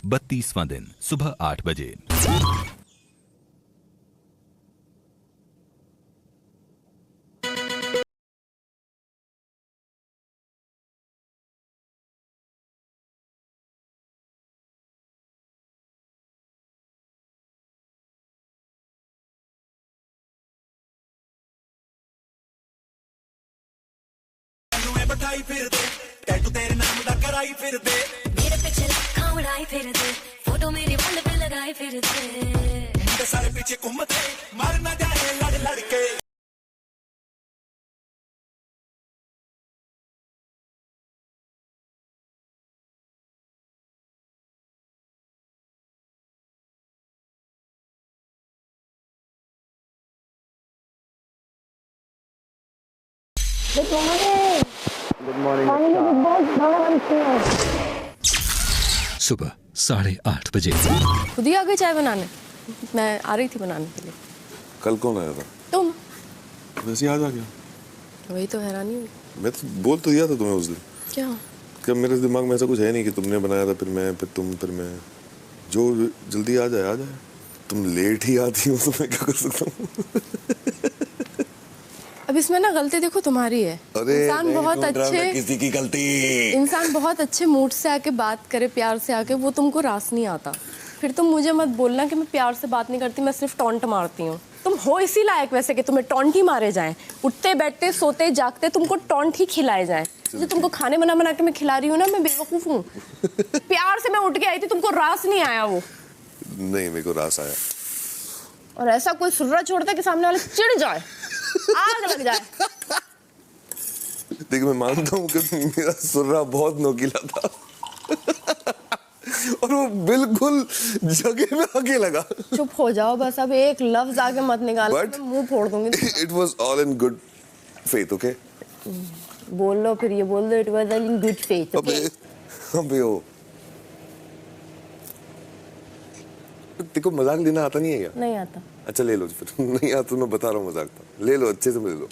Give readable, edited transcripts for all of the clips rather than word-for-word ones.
32वां दिन सुबह 8 बजे। बटाई फिर दे टैटू तेरे नाम दा कराई फिर दे मेरे पीछे लाखा उड़ाई फिर दे फोटो मेरी वॉल पे लगाई फिर दे मुंडे सारे पीछे घूमते मार ना जाए लड़ लड़ के। Good morning. सुबह 8:30 बजे। खुद ही आ गई चाय बनाने? मैं आ रही थी बनाने के लिए। कल कौन आया था? तुम। वैसे ही आज आ गया। वही तो हैरानी हुई। मैं तो बोल तो दिया था तुम्हें उस दिन। क्या? कि मेरे दिमाग में ऐसा कुछ है नहीं कि तुमने बनाया था फिर मैं फिर तुम फिर मैं। जो जल्दी आ जाए आ जाए। तुम लेट ही आती हो तो मैं क्या कर सकता हूँ। अब इसमें ना गलती देखो तुम्हारी है। इंसान बहुत अच्छे, किसी की गलती। इंसान बहुत अच्छे मूड से आके बात करे, प्यार से आके, वो तुमको रास नहीं आता। फिर तुम मुझे मत बोलना कि मैं प्यार से बात नहीं करती, मैं सिर्फ टॉन्ट मारती हूँ। तुम हो इसी लायक वैसे कि तुम्हें टॉन्ट ही मारे जाएं, उठते बैठते सोते जागते तुमको टॉन्ट ही खिलाए जाएं। जो तुमको खाने बना बना के मैं खिला रही हूँ ना, मैं बेवकूफ हूँ। प्यार से मैं उठ के आई थी, तुमको रास नहीं आया वो। नहीं, मेरे को रास आया। और ऐसा कोई सुर्रा छोड़ता कि सामने वाले चिढ़ जाए, आग लग जाए। देखिए, मैं मानता हूँ कि मेरा सुर्रा बहुत नोकीला था। और वो बिल्कुल जगह में आके लगा। चुप हो जाओ बस, अब एक लफ्ज आगे मत निकालो, मैं मुंह फोड़ दूंगी। It was all in good faith, okay? बोल लो फिर, ये बोल दो it was all in good faith, okay? अबे ओ। देखो, मजाक लेना आता नहीं है क्या? नहीं आता। अच्छा ले लो फिर। नहीं आता तो मैं बता रहा हूँ मजाक था। ले लो, अच्छे से ले लो।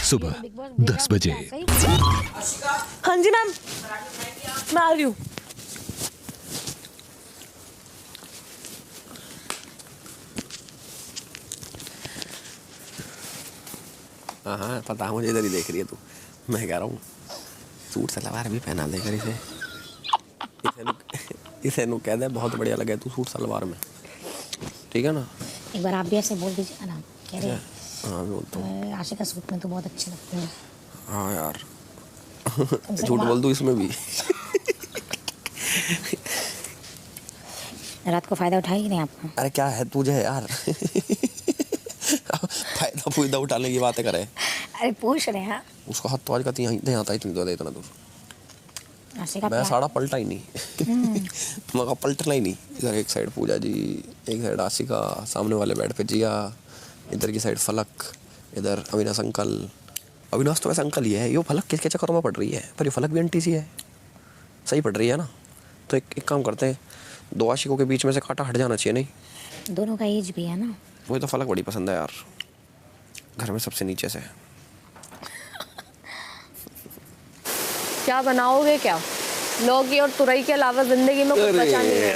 सुबह 10 बजे। हाँ जी मैम, मैं आ रही हूँ। हाँ पता, मुझे इधर ही देख रही है तू। मैं कह रहा हूँ सूट सलवार भी पहना देकर इसे नु कह दे, बहुत बढ़िया लगे तू सूट सलवार में, ठीक है ना? एक बार आप भी ऐसे बोल दीजिए ना, कह रहे हाँ बोलता हूँ। आशिका सूट में तो बहुत अच्छी लगती है। हाँ यार, झूठ बोल दूँ इसमें भी। रात को फायदा उठाएगी नहीं आपका? अरे क्या है तुझे यार। फायदा उठाने की बातें करे। अरे पूछ रहे हैं। उसका हाथ तो आज का नहीं आता, इतनी दूर इतना दूर। आशिका मैं साड़ा पलटा ही नहीं। मगर पलटना ही नहीं। इधर एक साइड पूजा जी, एक साइड आशिका, सामने वाले बेड पे जिया, इधर की साइड फलक, इधर अविनाश अंकल। अविनाश तो वैसे अंकल ही है, ये फलक किसके चक्कर में पड़ रही है? पर ये फलक भी आंटी सी है, सही पड़ रही है ना? तो एक काम करते हैं, दो आशिकों के बीच में से कांटा हट जाना चाहिए, नहीं? दोनों का एज भी है ना। मुझे तो फलक बड़ी पसंद है यार, घर में सबसे नीचे से। क्या बनाओगे क्या? लौकी और तुरई के अलावा जिंदगी में कुछ बचा नहीं है।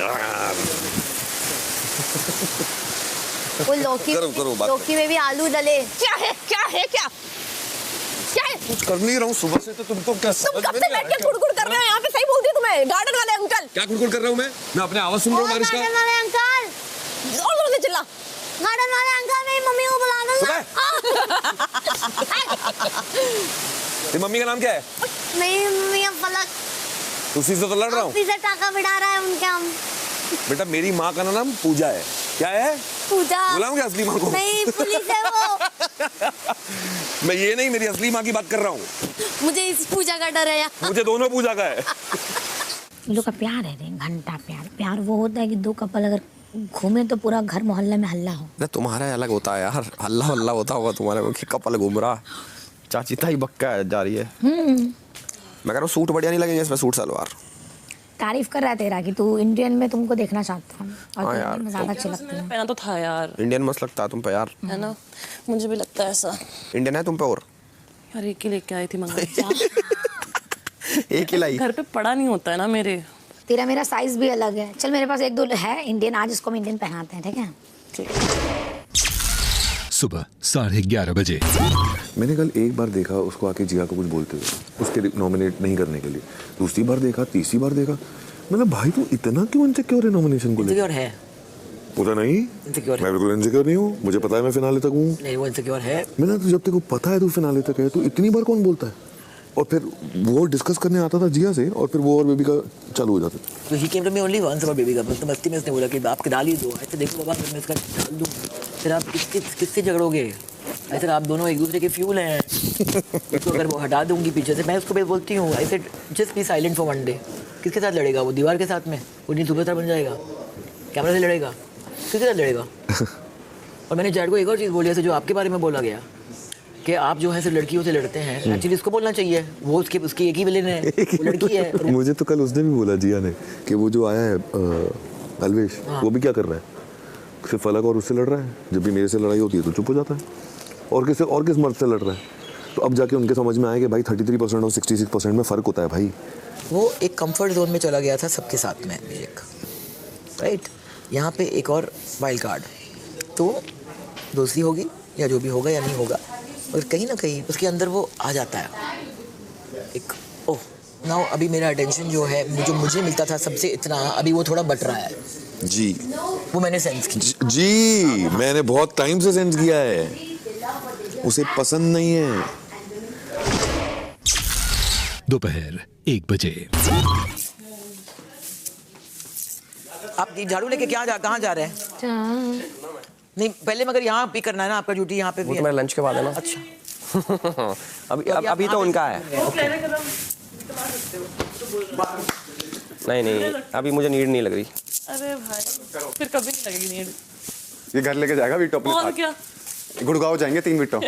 वो लौकी में भी आलू डले। क्या है क्या है क्या क्या है? कुछ कर नहीं रहा हूँ सुबह से, तो तुमको क्या तुम कब से बैठ के गुड़गुड़ कर रहे हो यहाँ पे? सही बोलती तुम्हें गार्डन वाले अंकल। क्या गुड़गुड़ कर रहा हूँ मैं अपने आवाज सुन रहा हूँ। गार्डन वाले अंकल, और जोर से चिल्ला। गार्डन वाले अंकल, मेरी मम्मी को बुला दो। तेरी मम्मी का नाम क्या है? मेरी मम्मी फलक। उसी से तो लड़ रहा हूँ। ऑफिस से टाका बिठा रहा है उनके हम। बेटा, मेरी माँ का नाम पूजा है। क्या है? पूजा। बुलाऊंगा असली माँ को? नहीं, पुलिस है वो। मैं ये नहीं, मेरी असली माँ की बात कर रहा हूँ। मुझे इस पूजा का डर है। मुझे दोनों पूजा का है। लोग का प्यार है रे, घंटा प्यार। प्यार वो होता है कि दो कपल अगर घूमे तो पूरा घर मोहल्ले में हल्ला हो। अरे तुम्हारा अलग होता है यार, हल्ला हल्ला होता होगा तुम्हारे में कि कपल घूम रहा, चाची ताई बक्का जा रही है। मैं कह रहा हूँ सूट बढ़िया नहीं लगेंगे इसमें, सूट सलवार। तारीफ कर रहा है तेरा कि तू इंडियन में तुमको देखना चाहता हूँ, और हाँ तू यार, इंडियन में ज्यादा अच्छी लगती है। पहना तो था यार। इंडियन मस्त लगता है तुम पे यार। है ना? मुझे भी लगता है ऐसा। इंडियन है तुम पे और? यार एक ही लेके आई थी मंगल। एक ही लाई। घर पे पड़ा नहीं होता है ना मेरे। तेरा मेरा साइज भी अलग है। चल मेरे पास एक दो है इंडियन, आज इसको हम इंडियन पहनाते हैं, ठीक है? सुबह 11:30 बजे। मैंने कल एक बार देखा उसको आके जिया को कुछ बोलते हुए, उसके नॉमिनेट नहीं करने के लिए। दूसरी बार देखा, तीसरी बार देखा, मतलब भाई तू इतना क्यों इनसिक्योर है नॉमिनेशन को लेकर? इनसिक्योर है। पता नहीं, इनसिक्योर है। मैं बिल्कुल इनसिक्योर नहीं हूँ, मुझे पता है मैं फिनाले तक हूँ। नहीं, वो इनसिक्योर है। मैंने तो जब तेरे को पता है तू फिनाले तक है, तो इतनी बार कौन बोलता है? और फिर वो डिस्कस करने आता था जिया से, और फिर वो और बेबी का चालू हो जाता। तो he came to me only once about baby का। तो मस्ती में उसने बोला कि आप डाल ही दो। ऐसे देखो बाबा, मैं इसका डाल दूँ, फिर आप किससे झगड़ोगे? ऐसे आप दोनों एक दूसरे के फ्यूल हैं। तो अगर वो हटा दूंगी पीछे से, मैं उसको बोलती हूँ I said just be silent for one day. किसके साथ लड़ेगा वो? दीवार के साथ में? वो नहीं सुपरस्टार बन जाएगा? कैमरा से लड़ेगा? किसके साथ लड़ेगा? और मैंने जैड को एक और चीज़ बोली है जो आपके बारे में बोला गया कि आप जो है सिर्फ लड़कियों से लड़ते हैं। एक्चुअली उसको बोलना चाहिए, वो उसकी एक ही विलेन है, वो लड़की है। मुझे तो कल उसने भी बोला जिया ने कि वो जो आया है अलवेश, वो भी क्या कर रहा है? सिर्फ फलक और उससे लड़ रहा है। जब भी मेरे से लड़ाई होती है तो चुप हो जाता है, और किस मर्द से लड़ रहा है? तो अब जाके उनके समझ में आया कि भाई 33% और 66% में फ़र्क होता है भाई। वो एक कंफर्ट जोन में चला गया था सबके साथ में अभिषेक, राइट? यहाँ पे एक और वाइल्ड कार्ड, तो दोस्ती होगी या जो भी होगा या नहीं होगा, और कहीं ना कहीं उसके अंदर वो आ जाता है एक ओह नाउ अभी मेरा अटेंशन जो है जो मुझे मिलता था सबसे इतना, अभी वो थोड़ा बट रहा है जी। वो मैंने सेंस की। जी मैंने बहुत टाइम से सेंस किया है, उसे पसंद नहीं है। दोपहर 1 बजे। आप झाड़ू लेके कहाँ जा रहे हैं? नहीं पहले मगर यहाँ भी करना है ना आपका ड्यूटी, यहाँ पे भी वो है। तो मेरा लंच के बाद है ना। अच्छा अभी तो उनका है। नहीं अभी मुझे नीड नहीं लग रही। अरे भाई फिर कभी नहीं लगेगी नीड। ये घर लेके जाएगा वीटो अपने और साथ। क्या, गुड़गांव जाएंगे 3 वीटो।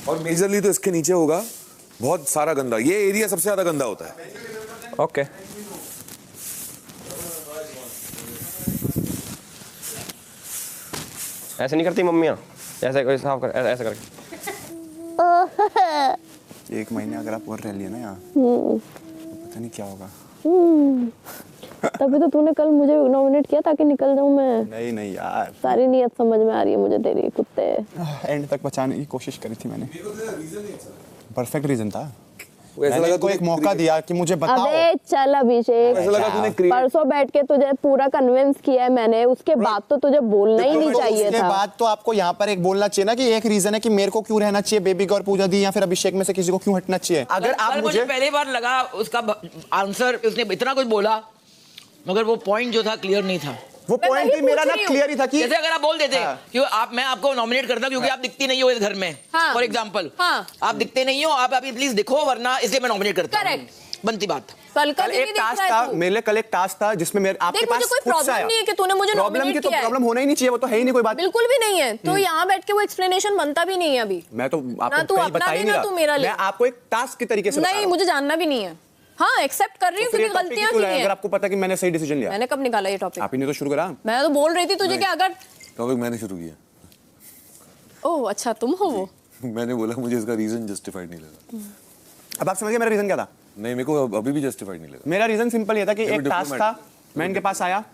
और मेजरली तो इसके नीचे होगा बहुत सारा गंदा, ये एरिया सबसे ज्यादा गंदा होता है। ओके ऐसे नहीं करती मम्मियाँ, ऐसे साफ कर, ऐसे करके। 1 महीने अगर आप और रह लिए ना यहाँ, पता नहीं क्या होगा। तभी तो तूने कल मुझे नॉमिनेट किया ताकि निकल जाऊं मैं। नहीं यार, सारी नीयत समझ में आ रही है मुझे तेरी, कुत्ते। एंड तक बचाने की कोशिश करी थी मैंने, परफेक्ट रीजन था। ऐसा लगा को एक मौका दिया कि मुझे बताओ। अबे चल अभिषेक, ऐसा लगा तूने परसों बैठ के तुझे पूरा कन्विंस किया है मैंने, उसके बाद तो तुझे बोलना ही नहीं चाहिए उसके था। बाद तो आपको यहाँ पर एक बोलना चाहिए ना कि एक रीजन है कि मेरे को क्यों रहना चाहिए बेबी और पूजा दी, या फिर अभिषेक में से किसी को क्यों हटना चाहिए। अगर आप मुझे पहली बार लगा उसका आंसर, उसने इतना कुछ बोला मगर वो पॉइंट जो था क्लियर नहीं था। वो पॉइंट ही मेरा ना क्लियर ही था कि जैसे अगर आप बोल देते कि मैं आपको नॉमिनेट करता क्योंकि आप दिखती नहीं हो इस घर में, फॉर एग्जांपल, आप दिखते नहीं हो, आप अभी प्लीज दिखो वरना इसलिए मैं नॉमिनेट करता हूं। करेक्ट, बनती बात। कल एक टास्क था मेरे लिए, कल एक टास्क था जिसमें मेरे आपके पास कोई प्रॉब्लम नहीं है कि तूने मुझे नॉमिनेट किया है। प्रॉब्लम होना ही नहीं चाहिए, वो तो है ही नहीं कोई बात। बिल्कुल भी नहीं है, तो यहाँ बैठ के वो एक्सप्लेनेशन बनता भी नहीं है अभी। मैं तो आपको कहीं बता ही नहीं रहा, मैं आपको एक टास्क की तरीके से नहीं, मुझे जानना भी नहीं है। हाँ एक्सेप्ट कर रही हूँ क्योंकि गलतियां की हैं। अगर आपको पता कि मैंने सही डिसीजन लिया। मैंने कब निकाला ये टॉपिक? आप ही ने तो शुरू करा। मैं तो बोल रही थी तुझे कि अगर टॉपिक मैंने शुरू किया। ओह अच्छा तुम हो वो। मैंने बोला मुझे इसका रीजन जस्टिफाइड नहीं लगा। अब आप समझ गए मेरा रीजन क्या था? नहीं मेरे को अभी भी जस्टिफाइड नहीं लगा। मेरा रीजन सिंपल ये था कि एक टास्क था, मैं इनके पास आया,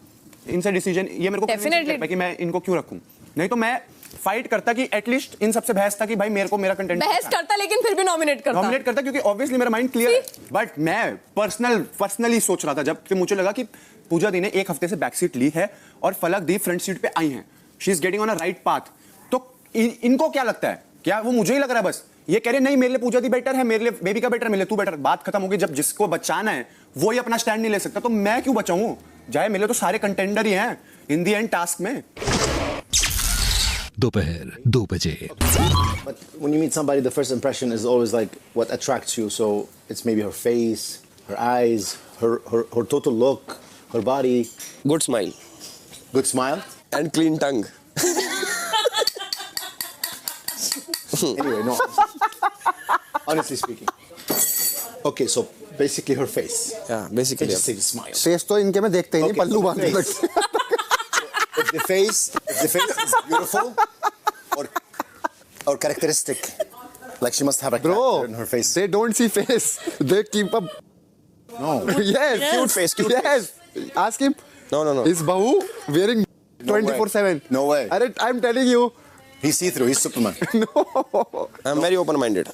इनसे डिसीजन ये मेरे को डेफिनेटली कि मैं इनको क्यों रखूं, नहीं तो मैं फाइट करता कि एटलीस्ट इन सबसे बहस था कि भाई मेरे को मेरा कंटेंट बहस करता लेकिन फिर भी नॉमिनेट करता क्योंकि ऑब्वियसली मेरा माइंड क्लियर है। बट मैं पर्सनली सोच रहा था जब कि मुझे लगा कि पूजा दी ने 1 हफ्ते से बैक सीट ली है और फलक दी फ्रंट सीट पे आई हैं, she is getting on a right path. तो इनको क्या लगता है, क्या वो मुझे ही लग रहा है बस ये कह रहे नहीं मेरे लिए पूजा दी बेटर है, मेरे लिए बेबी का बेटर, मेरे लिए तू बेटर। बात खत्म होगी जब जिसको बचाना है वो ही अपना स्टैंड नहीं ले सकता, तो मैं क्यों बचाऊं? जाए मेरे तो सारे कंटेंडर ही हैं इन दी एंड टास्क में। दोपहर 2 बजे। But when you meet somebody, the first impression is always like what attracts you. So it's maybe her face, her eyes, her total look, her body. Good smile. Good smile. And clean tongue. Anyway, no. Honestly speaking. Okay, so basically her face. Yeah, basically. Just say the smile. Face तो इनके में देखते ही नहीं, पल्लू बांधने लगते। If the face is beautiful or characteristic, like she must have a character in her face. They don't see face. They keep up No. Yes. Cute face, cute Yes. Ask him. No. Is Bahu wearing 24/7? No way. I'm telling you. He's see-through. He's Superman. No. I'm very open-minded.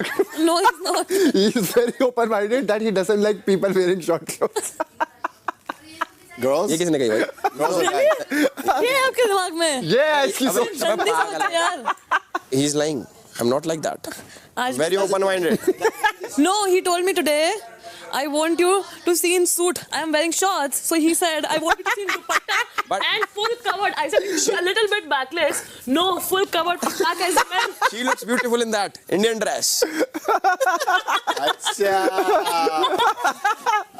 No, he's not. He's very open-minded that he doesn't like people wearing short clothes. Girls. ये किसने कही भाई? Girls are like, ये आपके दिमाग में Yes. He's अबे, जल्दी सोच यार. He's lying. I'm not like that. आज Very open-minded. No, he told me today, I want you to see in suit. I am wearing shorts. So he said, I want you to see in dupatta and full covered. I said, a little bit backless. No, full covered. Back as well. She looks beautiful in that Indian dress. अच्छा.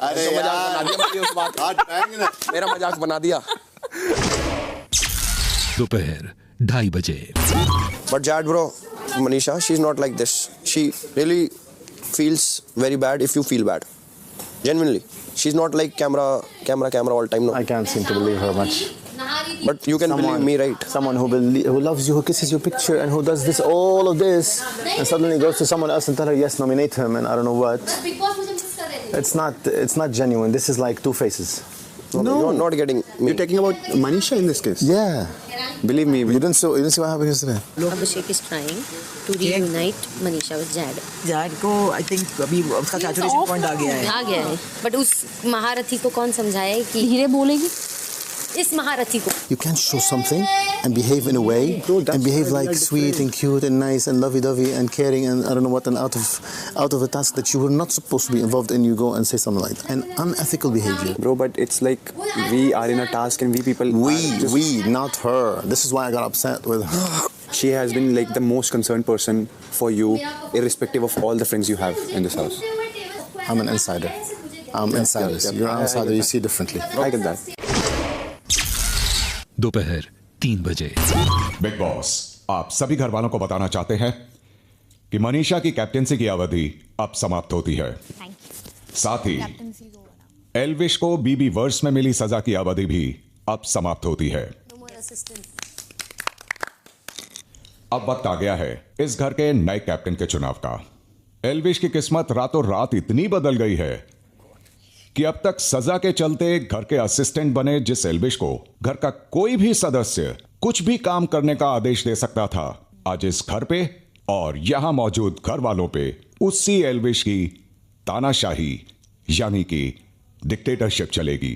अरे तो मजाक बना यार. दिया मेरी उस बात का. Hot bang in it. मेरा मजाक बना दिया. दोपहर 2:30 बजे। But Jad bro, Manisha, she's not like this. She really feels very bad if you feel bad. Genuinely. She's not like camera all time, no. I can't seem to believe her much. But you can believe me, right? Someone who loves you, who kisses your picture, and who does this, all of this, and suddenly goes to someone else and tell her, yes, nominate him, and I don't know what. It's not genuine. This is like two faces. No. You're not getting me. You're talking about Manisha in this case. Yeah. Believe me. You didn't see what happened yesterday. Abhishek is trying to reunite Manisha with Jad. Z को I think अभी उसका saturation point आ गया है. आ गया है, but उस महारथी को कौन समझाए कि धीरे बोलेगी. इस महारथी को. You can't show something and behave in a way and behave like sweet and cute and nice and lovey-dovey and caring and I don't know what, and out of a task that you were not supposed to be involved in, you go and say something like that. And unethical behavior. Bro, but it's like we are in a task and we people. We, not her. This is why I got upset with her. She has been like the most concerned person for you, irrespective of all the friends you have in this house. I'm an insider. I'm insiders. You're an outsider. You see differently. I get that. दोपहर 3 बजे। Big boss आप सभी घर वालों को बताना चाहते हैं कि मनीषा की कैप्टेंसी की अवधि अब समाप्त होती है। साथ ही एल्विश को बीबी वर्स में मिली सजा की अवधि भी अब समाप्त होती है। अब वक्त आ गया है इस घर के नए कैप्टन के चुनाव का। एल्विश की किस्मत रातों रात इतनी बदल गई है कि अब तक सजा के चलते घर के असिस्टेंट बने जिस एल्विश को घर का कोई भी सदस्य कुछ भी काम करने का आदेश दे सकता था, आज इस घर पे और यहां मौजूद घर वालों पे उसी एल्विश की तानाशाही यानी कि डिक्टेटरशिप चलेगी।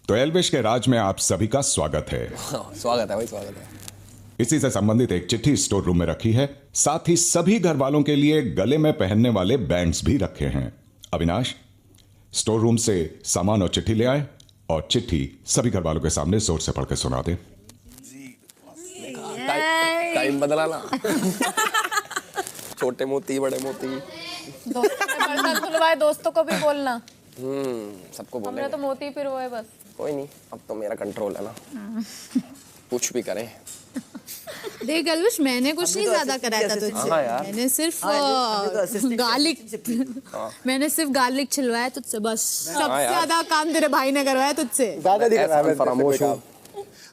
तो एल्विश के राज में आप सभी का स्वागत है। स्वागत है भाई, स्वागत है। इसी से संबंधित एक चिट्ठी स्टोर रूम में रखी है, साथ ही सभी घर वालों के लिए गले में पहनने वाले बैंड्स भी रखे हैं। अविनाश, स्टोर रूम से सामान और चिट्ठी ले आए और चिट्ठी सभी घर वालों के सामने जोर से पढ़ के सुना दे। टाइम बदला ना। छोटे मोती बड़े मोती। दोस्तों को भी बोलना। सबको बोलेंगे। हमने तो मोती पिरवाए बस। कोई नहीं, अब तो मेरा कंट्रोल है ना। कुछ भी करें। देख एल्विश, मैंने कुछ नहीं ज्यादा कराया था तुझसे। मैंने सिर्फ गार्लिक छिलवाया तुझसे बस। सबसे ज्यादा काम तेरे भाई ने करवाया तुझसे।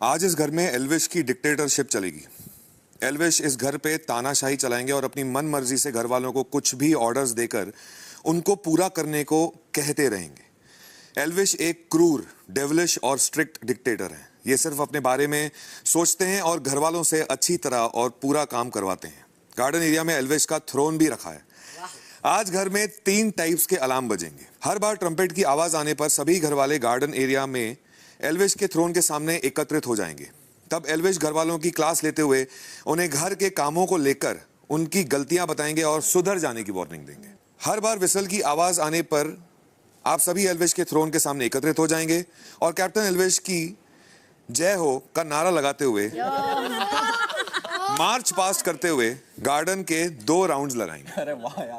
आज इस घर में एल्विश की डिक्टेटरशिप चलेगी। एल्विश इस घर पे तानाशाही चलाएंगे और अपनी मन मर्जी से घर वालों को कुछ भी ऑर्डर्स देकर उनको पूरा करने को कहते रहेंगे। एल्विश एक क्रूर, डेविलिश और स्ट्रिक्ट डिक्टेटर है। ये सिर्फ अपने बारे में सोचते हैं और घर वालों से अच्छी तरह और पूरा काम करवाते हैं। गार्डन एरिया में एल्विश का थ्रोन भी रखा है। आज घर में 3 टाइप्स के अलार्म बजेंगे। हर बार ट्रम्पेट की आवाज आने पर सभी घर वाले गार्डन एरिया में एल्विश के थ्रोन के सामने एकत्रित हो जाएंगे। तब एल्विश घर वालों की क्लास लेते हुए उन्हें घर के कामों को लेकर उनकी गलतियां बताएंगे और सुधर जाने की वार्निंग देंगे। हर बार विसल की आवाज आने पर आप सभी एल्विश के थ्रोन के सामने एकत्रित हो जाएंगे और कैप्टन एल्विश की जय हो का नारा लगाते हुए मार्च पास्ट करते हुए गार्डन के 2 राउंड्स लगाएंगे।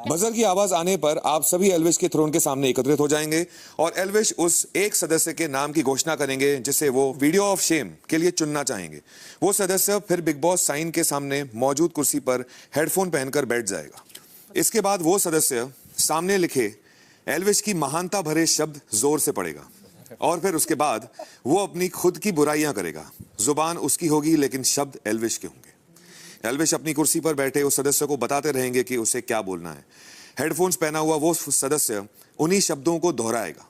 बजर की आवाज आने पर आप सभी एल्विश के थ्रोन के सामने एकत्रित हो जाएंगे और एल्विश उस एक सदस्य के नाम की घोषणा करेंगे जिसे वो वीडियो ऑफ शेम के लिए चुनना चाहेंगे। वो सदस्य फिर बिग बॉस साइन के सामने मौजूद कुर्सी पर हेडफोन पहनकर बैठ जाएगा। इसके बाद वो सदस्य सामने लिखे एल्विश की महानता भरे शब्द जोर से पढ़ेगा और फिर उसके बाद वो अपनी खुद की बुराइयां करेगा। जुबान उसकी होगी लेकिन शब्द एल्विश के होंगे। एल्विश अपनी कुर्सी पर बैठे उस सदस्य को बताते रहेंगे कि उसे क्या बोलना है। हेडफोन्स पहना हुआ वो सदस्य उन्हीं शब्दों को दोहराएगा।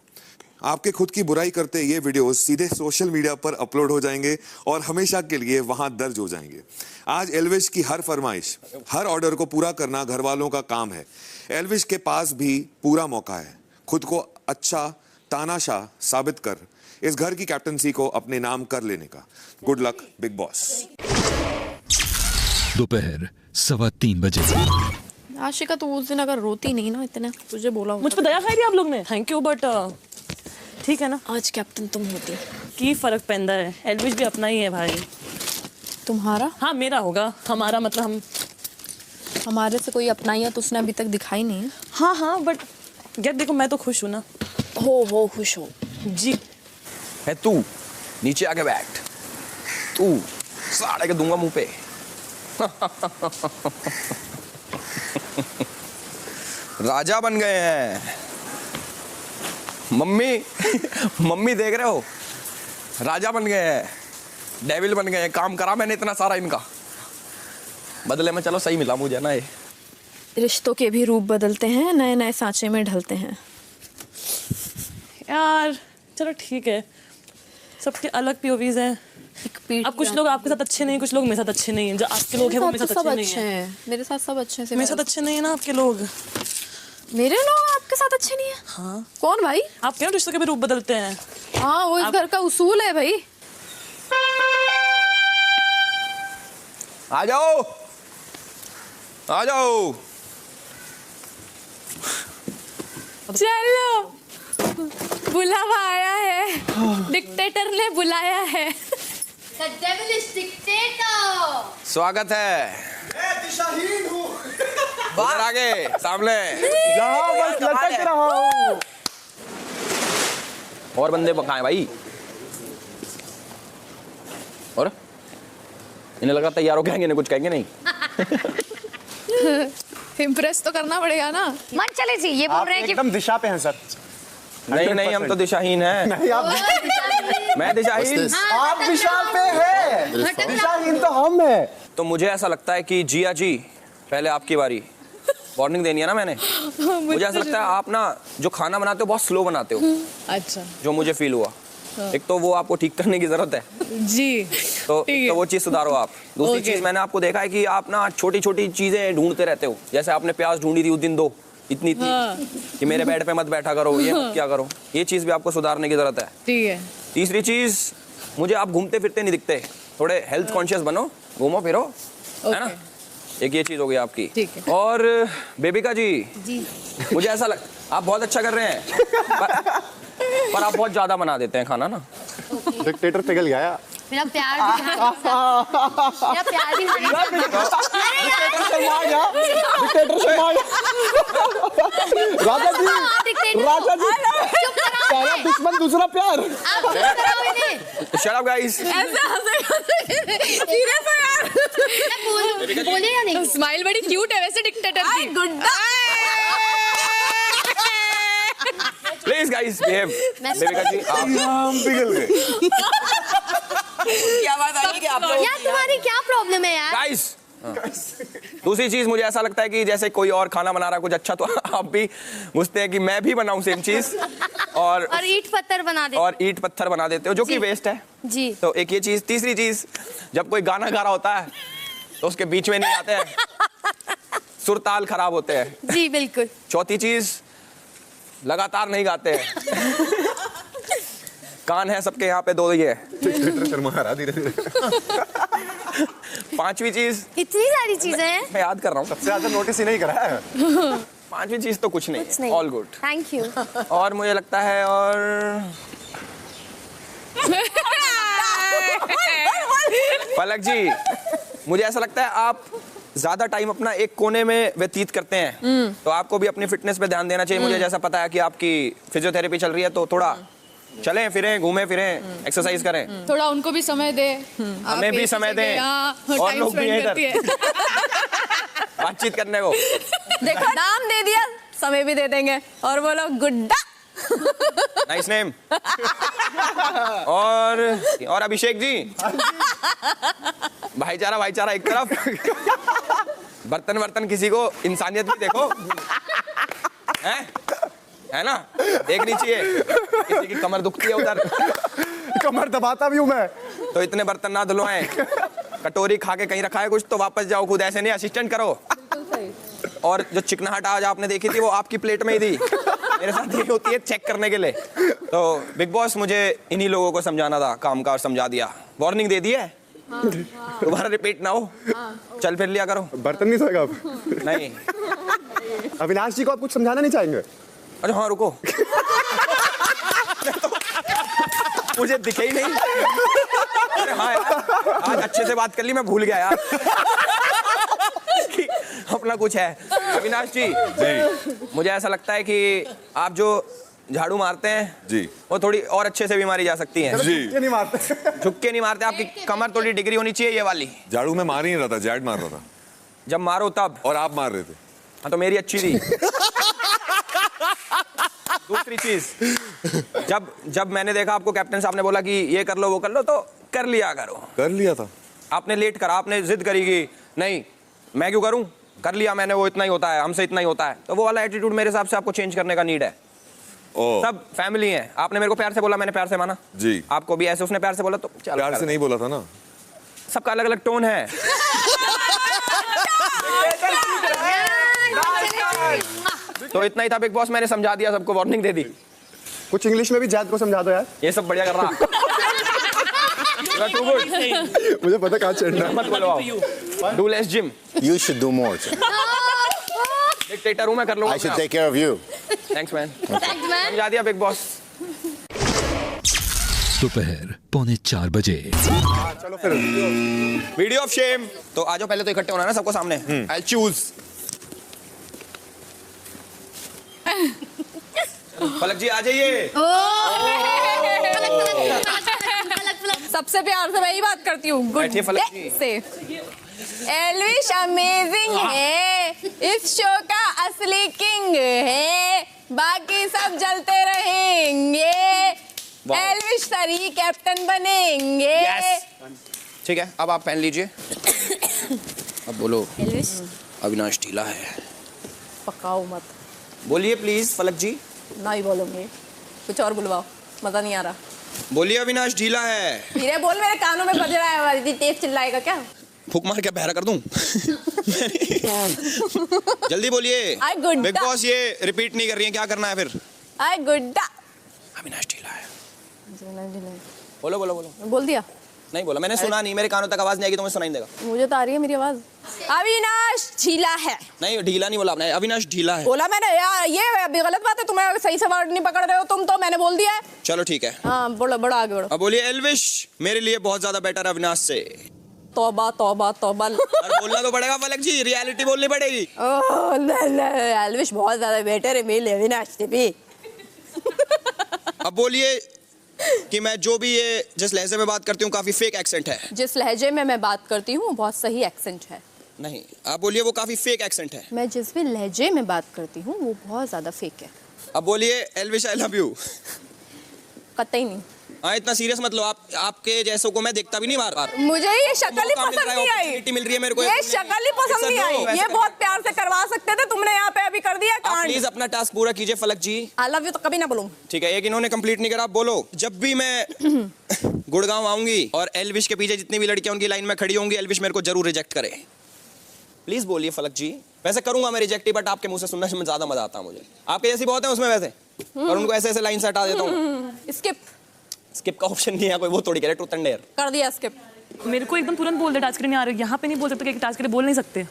आपके खुद की बुराई करते ये वीडियोस सीधे सोशल मीडिया पर अपलोड हो जाएंगे और हमेशा के लिए वहां दर्ज हो जाएंगे। आज एल्विश की हर फरमाइश, हर ऑर्डर को पूरा करना घर वालों का काम है। एल्विश के पास भी पूरा मौका है खुद को अच्छा तानाशाह साबित कर इस घर की कैप्टनसी को अपने नाम कर लेने का। Good luck big boss. दोपहर 3:15 बजे। आशिका तो उस दिन अगर रोती नहीं ना इतने, तुझे बोला मुझ पे दया खाई थी आप लोग ने, थैंक यू, बट ठीक है ना, आज कैप्टन तुम होती की फर्क पैंदा है। एल्विश भी अपना ही है भाई। तुम्हारा? हाँ मेरा होगा, हमारा मतलब हम, हमारे से कोई अपना ही है तो उसने अभी तक दिखाई नहीं है। हाँ हाँ बट यार देखो मैं तो खुश हूँ ना। हो खुश हो जी। है तू नीचे आके बैठ, तू साड़े के दूंगा मुंह पे। राजा बन गए हैं मम्मी। मम्मी देख रहे हो, राजा बन गए हैं, डेविल बन गए हैं। काम करा मैंने इतना सारा इनका, बदले में चलो सही मिला मुझे ना। ये रिश्तों के भी रूप बदलते हैं, नए नए सांचे में ढलते हैं। यार चलो ठीक है, सबके अलग पीओवीज हैं। अब कुछ लोग आपके साथ अच्छे नहीं, कुछ लोग मेरे साथ अच्छे नहीं हैं। जो आपके लोग हैं वो मेरे साथ अच्छे नहीं हैं। मेरे साथ सब अच्छे से, मेरे साथ अच्छे नहीं है ना आपके लोग। मेरे लोग आपके साथ अच्छे नहीं है? हाँ। कौन भाई? आप क्यों रिश्तों के भी रूप बदलते हैं? हाँ वो इस घर का उसूल है भाई। आ जाओ आ जाओ। चलो बुलावा आया है, डिक्टेटर ने बुलाया है। The devil is dictator. स्वागत है। मैं दिशाहीन हूँ। बाहर आगे सामने। यहाँ बस लटक रहा हूँ। और बंदे पकाए भाई। और इन्हें लगा तैयार हो जाएंगे, इन्हें कुछ कहेंगे नहीं। इम्प्रेस तो करना पड़ेगा ना। मन चले जी, ये बोल रहे हैं कि एकदम दिशा पे हैं सर। नहीं नहीं हम तो दिशाहीन हैं। नहीं आप मैं दिशाहीन, आप दिशा पे हैं, दिशाहीन तो हम हैं। तो मुझे ऐसा लगता है कि जिया जी पहले आपकी बारी। वार्निंग देनी है ना मैंने। मुझे ऐसा लगता है आप ना जो खाना बनाते हो बहुत स्लो बनाते हो। अच्छा। जो मुझे फील हुआ, एक तो वो आपको ठीक करने की जरूरत है जी। तो वो चीज सुधारो आप। दूसरी चीज मैंने आपको देखा है कि आप ना छोटी छोटी चीजें ढूंढते रहते हो। जैसे आपने प्याज ढूंढी थी उस दिन 2 इतनी कि मेरे बेड पे मत बैठा करो, ये मत क्या करो। ये चीज भी आपको सुधारने की जरूरत है। ठीक है। तीसरी चीज, मुझे आप घूमते फिरते नहीं दिखते, थोड़े हेल्थ कॉन्शियस बनो, घूमो फिरो, है ना। एक ये चीज हो गई आपकी। ठीक है। और बेबिका जी मुझे ऐसा आप बहुत अच्छा कर रहे हैं पर आप बहुत ज्यादा बना देते हैं खाना ना। डिक्टेटर पिघल गया। मेरा प्यार भी मेरा प्यार भी राजा जी पहला दुश्मन दूसरा प्यार। Shut up guys. सीरियस हो यार। बोले या नहीं? स्माइल बड़ी क्यूट है वैसे डिक्टेटर की। गुड्डा। Please guys behave. Bebika ji आप पिघल गए। क्या बात आई कि आप लोग यार तुम्हारी क्या प्रॉब्लम है यार? गाइस दूसरी चीज मुझे ऐसा लगता है कि जैसे कोई और खाना बना रहा है कुछ अच्छा तो आप भी पूछते हैं कि मैं भी बनाऊं सेम चीज और ईंट पत्थर बना देते और ईंट पत्थर बना देते हो जो कि वेस्ट है जी। तो एक ये चीज। तीसरी चीज, जब कोई गाना गा रहा होता है तो उसके बीच में नहीं आते हैं, सुर ताल खराब होते हैं जी बिल्कुल। चौथी चीज, लगातार नहीं गाते हैं। कान है सबके यहाँ पे 2 ही है। शर्मा आ रहा धीरे-धीरे। पांचवी चीज, इतनी सारी चीजें हैं, मैं याद कर रहा हूँ, सबसे ज्यादा नोटिस ही नहीं करा है। पांचवी चीज तो कुछ नहीं, ऑल गुड। Thank you. और मुझे लगता है और पलक जी मुझे ऐसा लगता है आप ज्यादा टाइम अपना एक कोने में व्यतीत करते हैं तो आपको भी अपनी फिटनेस पे ध्यान देना चाहिए। मुझे जैसा पता है कि आपकी फिजियोथेरेपी चल रही है तो थोड़ा चलें फिरें, घूमें फिरें, एक्सरसाइज करें। थोड़ा उनको भी समय दे, हमें भी समय दें और लोग भी हैं इधर बातचीत करने को। देखो नाम दे दिया, समय भी दे देंगे और बोलो गुड्डा। Nice name. और अभिषेक जी भाईचारा एक तरफ, बर्तन किसी को इंसानियत भी देखो। है ना, देखनी चाहिए। किसी की कमर दुखती है उधर, कमर दबाता भी हूँ मैं। तो इतने बर्तन ना धुलवाएं। कटोरी खा के कहीं रखा है कुछ तो वापस जाओ, खुद ऐसे नहीं, असिस्टेंट करो। और जो चिकनाहट आज आपने देखी थी वो आपकी प्लेट में ही थी। मेरे साथ ये होती है चेक करने के लिए। तो बिग बॉस मुझे इन्हीं लोगों को समझाना था, काम का, और समझा दिया, वार्निंग दे दी है। दोबारा रिपीट ना हो, चल फिर लिया करो। बर्तन नहीं धोएगा अब? नहीं। अविनाश जी को आप कुछ समझाना नहीं चाहेंगे? अरे हाँ रुको। मुझे दिखे ही नहीं। अरे हाँ यार, आज अच्छे से बात कर ली, मैं भूल गया यार कि अपना कुछ है। अविनाश जी, मुझे ऐसा लगता है कि आप जो झाड़ू मारते हैं जी, वो थोड़ी और अच्छे से भी मारी जा सकती है। जी, नहीं मारते। झुक के नहीं मारते, आपकी कमर थोड़ी डिग्री होनी चाहिए ये वाली। झाड़ू में मार ही नहीं रहा था, जैड मार रहा था। जब मारो तब। और आप मार रहे थे। हाँ तो मेरी अच्छी थी। दूसरी चीज, जब मैंने देखा आपको कैप्टन साहब ने बोला कि ये कर लो वो कर लो, तो कर लिया करो। कर लिया था। आपने लेट करा, आपने जिद करी कि नहीं मैं क्यों करूं, कर लिया मैंने, वो इतना ही होता है, हमसे इतना ही होता है। तो वो वाला एटीट्यूड मेरे हिसाब से आपको चेंज करने का नीड है। सब फैमिली है। आपने मेरे को प्यार से बोला, मैंने प्यार से माना जी। आपको भी ऐसे उसने प्यार से बोला तो प्यार से नहीं बोला था ना। सबका अलग अलग टोन है। तो इतना ही था बिग बॉस, मैंने समझा दिया सबको, वार्निंग दे दी। कुछ इंग्लिश में भी जैद को समझा दो यार। ये सब बढ़िया कर रहा। Too good. मुझे पता कहाँ चढ़ना है। मत बोलो। Do less gym. You should do more. Dictator हूँ मैं, कर लूँगा। I should take care of you. Thanks man. समझा दिया बिग बॉस। दोपहर 3:45 बजे। चलो फिर वीडियो ऑफ शेम। तो आज पहले तो इकट्ठे होना ना सबको सामने। I'll choose. पलक जी आ जाइए। सबसे प्यार से मैं ही बात करती हूँ। गुड डे से। एल्विश अमेजिंग है, इस शो का असली किंग है, बाकी सब जलते रहेंगे, एल्विश सर ही कैप्टन बनेंगे। ठीक है, अब आप पहन लीजिए। अब बोलो। एल्विश अविनाश ढीला है। पकाओ मत। बोलिए प्लीज पलक जी। ना ही बोलूंगी, कुछ और बुलवाओ, मजा नहीं आ रहा। बोलिए अविनाश ढीला है। धीरे बोल, मेरे कानों में बज रहा है, इतनी तेज चिल्लाएगा क्या? फूक मार के बहरा कर दूं? जल्दी बोलिए। बिग बॉस ये रिपीट नहीं कर रही है, क्या करना है फिर? आई गुड्डा। अविनाश ढीला है। बोलो बोलो बोलो। बोल दिया? नहीं बोला, मैंने सुना नहीं, मेरे कानों तक आवाज नहीं आएगी तो मुझे सुनाई देगा। मुझे तो आ रही है मेरी आवाज। अविनाश ढीला है। नहीं ढीला नहीं बोला आपने, अविनाश ढीला है बोला मैंने यार, ये अभी गलत बात है, तुम्हें सही से वर्ड नहीं पकड़ रहे हो तुम, तो मैंने बोल दिया है। चलो ठीक है। हाँ बोलो, बड़ा आगे बढ़ो। अब बोलिए एल्विश मेरे लिए बहुत ज्यादा बेटर है अविनाश से। तौबा तौबा तौबा। बोलना तो पड़ेगा पलक जी, रियलिटी बोलनी पड़ेगी। एल्विश बहुत ज्यादा बेटर है मेरे लिए अविनाश से भी। अब बोलिए कि मैं जो भी ये जिस लहजे में बात करती हूँ काफी फेक एक्सेंट है। जिस लहजे में मैं बात करती हूँ बहुत सही एक्सेंट है। नहीं, आप बोलिए वो काफी फेक एक्सेंट है। मैं जिस भी लहजे में बात करती हूँ वो बहुत ज्यादा फेक है। अब बोलिए एल्विश आई लव यू। कतई नहीं। हाँ इतना सीरियस मत लो, आपके जैसों को मैं देखता भी नहीं बार बार। मुझे ये शक्ल ही पसंद नहीं आई। मिल रही है मेरे को, ये शक्ल ही पसंद नहीं आई। ये बहुत प्यार से करवा सकते थे, तुमने यहाँ पे अभी कर दिया कांड। प्लीज अपना टास्क पूरा कीजिए फलक जी। आई लव यू तो कभी ना बोलूं। ठीक है, एक इन्होंने कंप्लीट नहीं करा, आप बोलो। जब भी मैं गुड़गांव आऊंगी और एल्विश के पीछे जितनी भी लड़कियां उनकी लाइन में खड़ी होंगी, एल्विश मेरे को जरूर रिजेक्ट करे। प्लीज बोलिए फलक जी। वैसे करूंगा मैं रिजेक्ट ही, बट आपके मुंह से सुनने में ज्यादा मजा आता है मुझे। आपके जैसी बहुत है उसमें वैसे, और उनको ऐसे ऐसे लाइन से हटा देता हूँ। स्किप का ऑप्शन नहीं है कोई, वो थोड़ी कह रहे ट्रूथ एंड डेयर। कर दिया स्किप। मेरे को एकदम तुरंत बोल दे, टास्क के लिए नहीं आ रहे। यहाँ पे नहीं बोल सकते कि टास्क के लिए बोल नहीं सकते।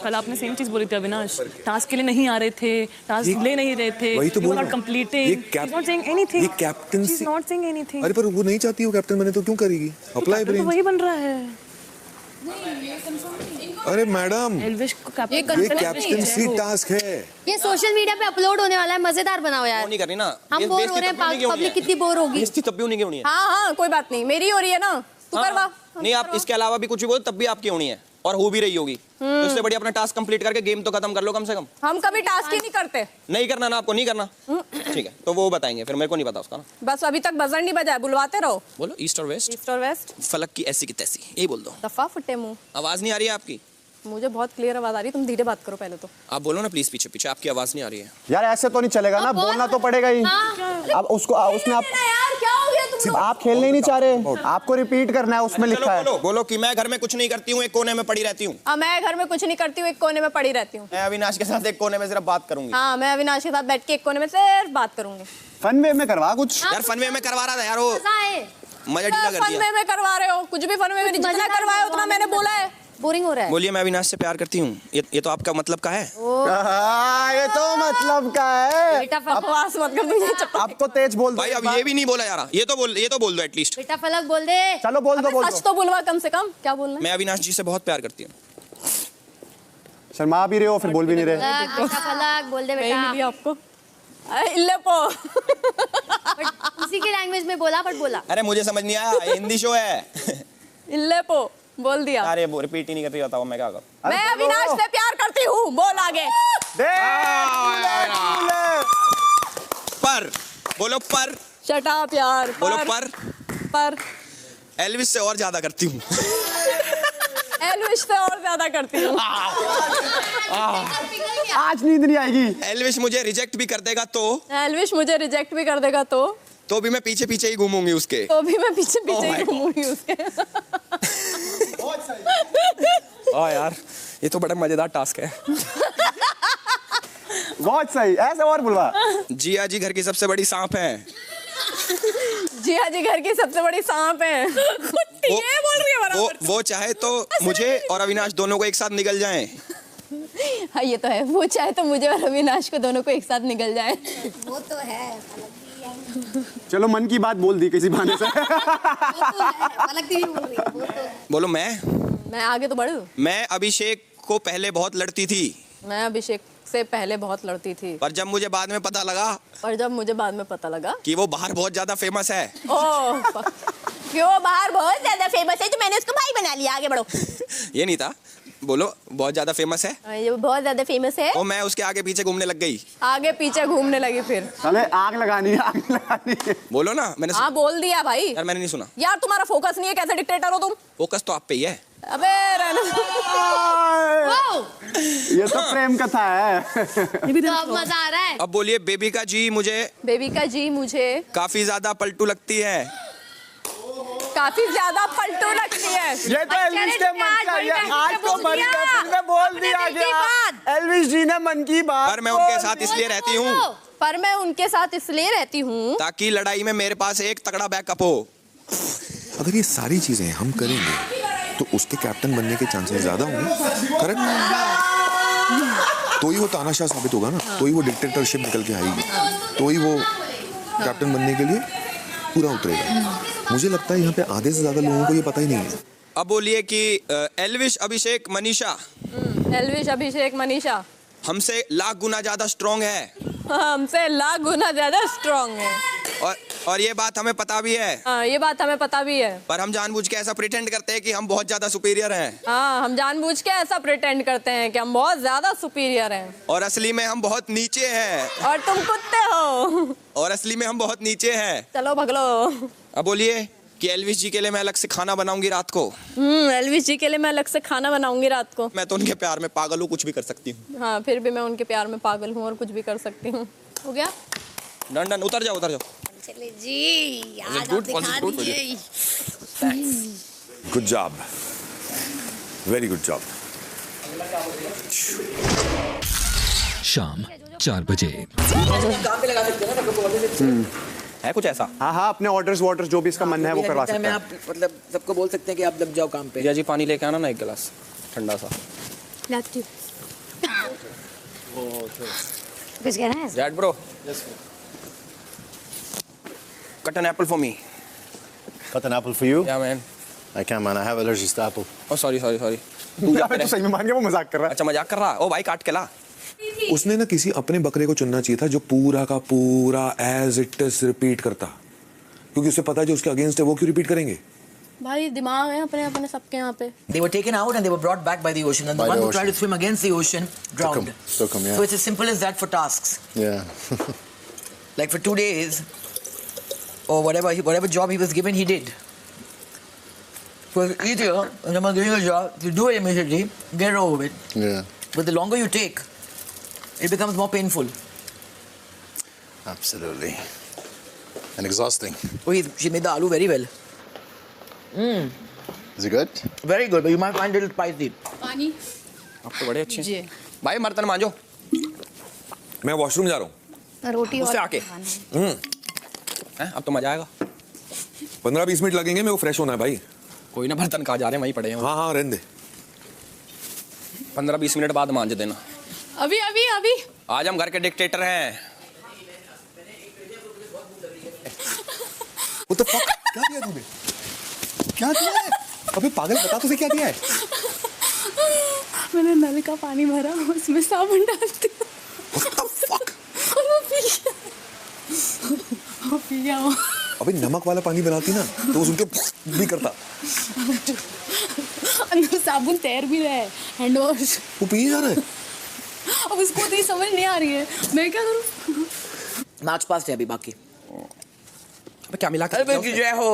कल आपने सेम चीज बोली थी अविनाश, टास्क के लिए नहीं आ रहे थे, टास्क ले नहीं रहे थे। वही तो बोल रहा हूं। Completing, she is not saying anything. ये captain she is not saying anything. अरे पर वो नहीं चाहती हो कैप्टन बने तो क्यों करेगी? अप्लाई तो वही बन रहा है। अरे मैडम, ये कैप्टनसी टास्क है। ये सोशल मीडिया पे अपलोड होने वाला है, मजेदार बनाओ यार। नहीं करनी ना, हम बोर हो रहे हैं, पब्लिक कितनी बोर होगी। तब भी उन्हीं की होनी है। हाँ कोई बात नहीं, मेरी हो रही है ना, तू करवा। नहीं आप इसके अलावा भी कुछ भी बोलो तब भी आपकी होनी है, और हो भी रही होगी। तो इससे बढ़िया अपना टास्क कंप्लीट करके गेम तो खत्म कर लो कम से कम। हम कभी टास्क ही नहीं करते। नहीं करना ना आपको, नहीं करना। ठीक है, तो वो बताएंगे, फिर मेरे को नहीं पता उसका ना। बस अभी तक बजर नहीं बजा, बुलवाते रहो। बोलो ईस्ट और वेस्ट। ईस्ट और वेस्ट। फलक की ऐसी की तैसी, यही बोल दो। दफा फुटे मुंह। आवाज नहीं आ रही है आपकी? मुझे बहुत क्लियर आवाज आ रही है, तुम धीरे बात करो पहले तो। आप बोलो ना प्लीज, पीछे पीछे आपकी आवाज नहीं आ रही है। यार ऐसे तो नहीं चलेगा ना, बोलना तो पड़ेगा ही। अब उसको उसने आप यार क्या हो गया तुम? सिर्फ आप खेलने ही नहीं चाह रहे, आपको रिपीट करना है, उसमें लिखा है। बोलो कि मैं घर में कुछ नहीं करती हूँ, एक कोने में पड़ी रहती हूँ। मैं घर में कुछ नहीं करती हूँ, एक कोने में पड़ी रहती हूँ। मैं अविनाश के साथ एक कोने में सिर्फ बात करूंगी। हाँ, मैं अविनाश के साथ बैठ के एक कोने में सिर्फ बात करूंगी। फन वे में करवा कुछ। यार फन वे में करवा रहा था यार, वो मजा डीला कर फन दिया। वे में करवा रहे हो, कुछ भी फन वे में नहीं, जितना करवाया उतना मैंने बोला है। बोरिंग हो रहा है। बोलिए मैं अविनाश से प्यार करती हूँ, ये तो आपका मतलब का है। ये तो मतलब का है। बेटा बकवास मत कर, मुझे चप्पल। अब तो तेज बोल दो भाई, अब ये भी नहीं बोला यार, ये तो बोल दो एटलीस्ट। बेटा फलक बोल दे। चलो बोल दो, सच तो बोलवा कम से कम। क्या बोलना? मैं अविनाश जी से बहुत प्यार करती हूँ। शर्मा भी रहे हो, फिर बोल भी नहीं रहे। बेटा फलक बोल दे बेटा। मिली आपको इल्लेपो। उसी की लैंग्वेज में बोला, बट बोला। अरे मुझे समझ नहीं आया, ये हिंदी शो है। इल्लेपो बोल दिया। अरे वो रिपीट ही नहीं करती, बताओ मैं क्या करूं। मैं अविनाश से प्यार करती हूँ, बोल आगे। पर बोलो, पर शट अप यार। बोलो पर एल्विस से और ज्यादा करती हूँ। एल्विश से और ज्यादा करती हूँ। आज नींद नहीं आएगी। एल्विश मुझे रिजेक्ट भी कर देगा तो भी मैं पीछे पीछे ही घूमूंगी उसके। ही घूमूंगी उसके। यार ये तो बड़ा मजेदार टास्क है। बहुत सही, ऐसे और बुलवा। जिया जी घर की सबसे बड़ी सांप है। जिया जी घर की सबसे बड़ी सांप है। ये बोल रही है बराबर। वो चाहे तो मुझे और अविनाश दोनों को एक साथ निकल जाएं। हाँ ये तो है, वो चाहे तो मुझे और अविनाश को दोनों को एक साथ निकल जाए। वो तो है। चलो मन की बात बोल दी किसी बहाने से। फलक भी बोल रही है, वो तो। बोलो मैं आगे तो बढ़ू। मैं अभिषेक को पहले बहुत लड़ती थी। मैं अभिषेक से पहले बहुत लड़ती थी। पर जब मुझे बाद में पता लगा कि वो बाहर बहुत ज्यादा फेमस है। क्यों बाहर बहुत ज्यादा फेमस है तो मैंने उसको भाई बना लिया। आगे बढ़ो। ये नहीं था, बोलो बहुत ज्यादा फेमस है। ये बहुत ज्यादा फेमस है। और मैं उसके आगे पीछे घूमने लग गई। आगे पीछे घूमने लगी फिर। चले आग लगानी है। बोलो ना, मैंने हाँ बोल दिया भाई। यार मैंने नहीं सुना। यार तुम्हारा फोकस नहीं है, कैसे डिक्टेटर हो तुम? फोकस तो आप पे ही है। अबे रहने दो। ये तो प्रेम कथा है। तो अब मजा आ रहा है। अब बोलिए बेबी का जी मुझे काफी ज्यादा पलटू लगती है। लगती है। ये तो एल्विश के मन का है। आज तो बड़ी फिल्म में बोल दिया गया। एल्विश जी ने मन की बात। पर मैं उनके साथ इसलिए रहती हूँ ताकि लड़ाई में मेरे पास एक तगड़ा बैकअप हो। अगर ये सारी चीजें हम करेंगे तो उसके कैप्टन बनने के चांसेस ज्यादा होंगे। करेक्ट? तो ही वो तानाशाह साबित होगा ना, तो ही वो डिक्टेटरशिप निकल के आएगी, तो ही वो कैप्टन बनने के लिए पूरा उतरेगा। मुझे लगता है यहाँ पे आधे से ज्यादा लोगों को ये पता ही नहीं है। अब बोलिए कि एल्विश अभिषेक मनीषा हमसे लाख गुना ज्यादा स्ट्रॉन्ग है। और ये बात हमें पता भी है। पर हम जानबूझ के ऐसा प्रिटेंड करते हैं कि हम बहुत ज्यादा सुपीरियर हैं। हम जानबूझ के ऐसा प्रिटेंड करते हैं कि हम बहुत ज्यादा सुपीरियर हैं। और असली में हम बहुत नीचे हैं। और तुम कुत्ते हो। और असली में हम बहुत नीचे हैं। चलो भगलो। अब बोलिए कि एल्विश जी के लिए मैं अलग से खाना बनाऊंगी रात को। एल्विश जी के लिए मैं अलग से खाना बनाऊंगी रात को। मैं तो उनके प्यार में पागल हूँ, कुछ भी कर सकती हूँ। हाँ फिर भी मैं उनके प्यार में पागल हूँ और कुछ भी कर सकती हूँ। हो गया? डन उतर जाओ। चले जी, आज आप दिखा दीजिए। Good job, very good job. शाम 4 बजे। काम पे लगा सकते हो ना सबको। है कुछ ऐसा? हाँ अपने ऑर्डर्स जो भी इसका मन है वो करवा सकते हैं। आप मतलब सबको बोल सकते हैं कि आप लग जाओ काम पे। जिया जी पानी लेके आना ना एक गिलास ठंडा सा। कुछ कह रहा है? Dad bro, cut an apple for me. Cut an apple for you? Yeah man. I can't man, I have allergies to apple. Oh sorry. तो सही में मान गया, वो मजाक कर रहा है। अच्छा मजाक कर रहा है। ओ भाई काट के ला। उसने ना किसी अपने बकरे को चुनना चाहिए था जो पूरा का पूरा एज इट इज रिपीट करता, क्योंकि उसे पता है जो उसके अगेंस्ट है वो क्यों रिपीट करेंगे। भाई दिमाग है अपने सबके यहाँ पे। They were taken out and they were brought back by the ocean, and the one who tried to swim against the ocean drowned. Took him, yeah. So it's as simple as that for tasks. Yeah. Like for 2 days, or whatever job he was given, he did. So it's easier, and I'm doing a job, to do it immediately, get over it. Yeah. But the longer you take, it becomes more painful. Absolutely. And exhausting. Oh, she made the aloo very well. Is it good? Very good, but you might find it a little spicy. पानी आप तो बड़े अच्छे जी हैं भाई, बर्तन मांजो। मैं वॉशरूम जा रहा हूँ। रोटी उससे और आके हैं, अब तो मजा आएगा। 15-20 मिनट लगेंगे, मेरे को फ्रेश होना है भाई। कोई ना, बर्तन कहाँ जा रहे हैं, वहीं पड़े हैं। हाँ हाँ रहने दे। 15-20 मिनट बाद मांज देना। अभी अभी अभी आज हम घर के डिक्टेटर हैं। What the fuck? क्या दिया तूने? क्या दिया है? अबे पागल, बता तुझे क्या दिया है? मैंने नल का पानी भरा, उसमें साबुन डालती हूँ। What the fuck? और वो पी गया वो। अबे नमक वाला पानी बनाती ना तो उनके भी करता। अंदर साबुन तैर भी रहा है, हैंड वॉश। वो पी जा रहा है। अब उसको तो समझ नहीं आ रही है, मैं क्या करूँ? मार्च पास है अभी बाकी। अबे क्या मिला के अरे की जय हो,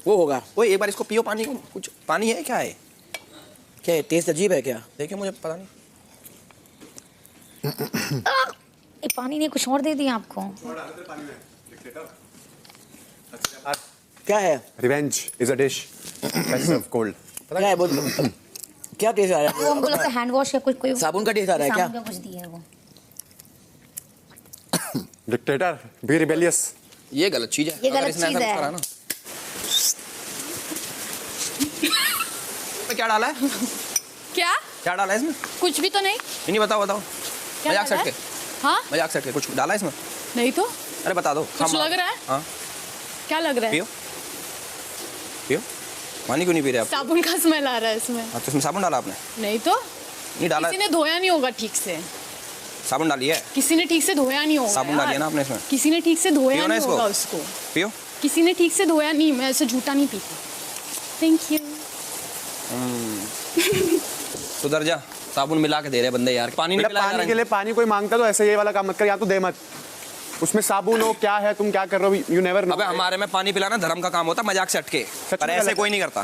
वो होगा। ओए एक बार इसको पियो पानी को। कुछ पानी है क्या है? क्या है, टेस्ट अजीब है क्या? देखिए मुझे पता नहीं। ये पानी ने कुछ और दे दिया आपको। क्या है? Revenge is a dish. Best served cold. क्या है बोल? क्या टेस्ट आ रहा वो हमको लगता है हैंड वॉश या कुछ कोई साबुन का टेस्ट आ रहा है क्या? साबुन का कुछ दिया है वो। Dictator, be rebellious. ये गलत चीज है। ये गलत अगर इसने चीज ऐसा है। करा ना। क्या डाला है? क्या? क्या डाला है इसमें? कुछ भी तो नहीं। नहीं बताओ बताओ। क्या मजाक डाला सट के। है? हाँ? मजाक सट के कुछ डाला है इसमें? नहीं तो अरे बता दो। कुछ लग रहा है? हाँ। क्या लग रहा है? पियो पियो। पानी क्यों नहीं पी रहे आप? साबुन का स्मेल आ रहा है इसमें। अच्छा इसमें साबुन डाला आपने? नहीं तो नहीं डाला। किसी ने धोया नहीं होगा ठीक से। साबुन डाली है? किसी ने ठीक से धोया नहीं होगा। साबुन डाली है ना आपने इसमें? किसी ने ठीक से धोया पियो ना नहीं इसको। होगा उसको। पियो। किसी ने ठीक से धोया नहीं, मैं ऐसे झूठा नहीं पीती। Thank you. सुधर जा, साबुन मिला के दे रहे बंदे यार। पानी नहीं बेटा, पिलाया पानी के लिए पानी कोई मांगता तो ऐसे ये वाला काम मत कर, या तो दे मत। उसमें साबुन हो, क्या है, तुम क्या कर रहे हो, यू नेवर नो। अबे हमारे में पानी पिलाना धर्म का काम होता, मजाक से हटके। पर ऐसे कोई नहीं करता।